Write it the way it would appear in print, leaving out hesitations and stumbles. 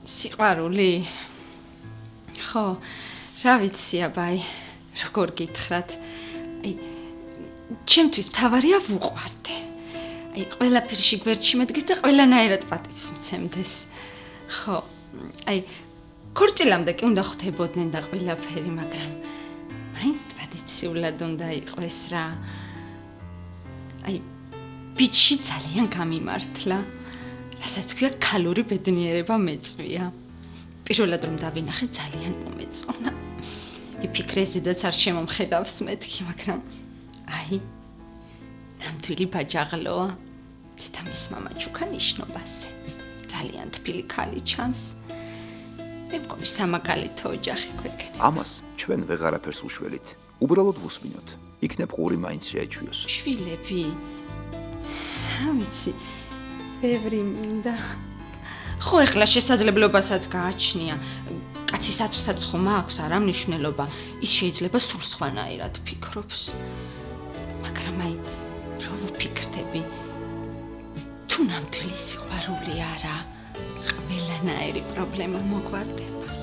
სიყვარული? ხო, რა ვიცი აბაი, როგორ გითხრათ. აი, ჩემთვის მთავარია ვუყვარდე. აი, ყველაფერში გვერდში მედგეს და ყველანაირად პატივს მცემდეს. ხო, აი, ქორწილამდე კი უნდა ხვდებოდნენ და ყველაფერი, მაგრამ მაინც ტრადიციულად უნდა იყოს რა. აი, ბიჭში ძალიან გამიმართლა, რასაც ქვია ქალური ბედნიერება მეწვია. პირველად რომ დავინახე ძალიან მომეწონა. მიფიქრე ზედაც არ შემომხედავს მეთქი, მაგრამ აი, ნამდვილი ბაჯაღლოა. დედამის მამაჩუკა ნიშნობაზე. ძალიან თბილი ქალი ჩანს. მე მგონი სამაგალითო ოჯახი გვექნება. ამას ჩვენ ვეღარაფერს უშველით. უბრალოდ ვუსმინოთ. იქნებ ყური მაინც შეეჩვიოს. შვილები. რა ვიცი, ბევრი მინდა. ხო, ეხლა შესაძლებლობასაც გააჩნია. კაცის აცრსაც ხომ აქვს არა მნიშვნელობა. ის შეიძლება სულ სხვანაირად ფიქრობს. მაგრამ აი, რო ვფიქრდები, თუ ნამდვილი სიყვარული არა, ყველანაირი პრობლემა მოგვარდება.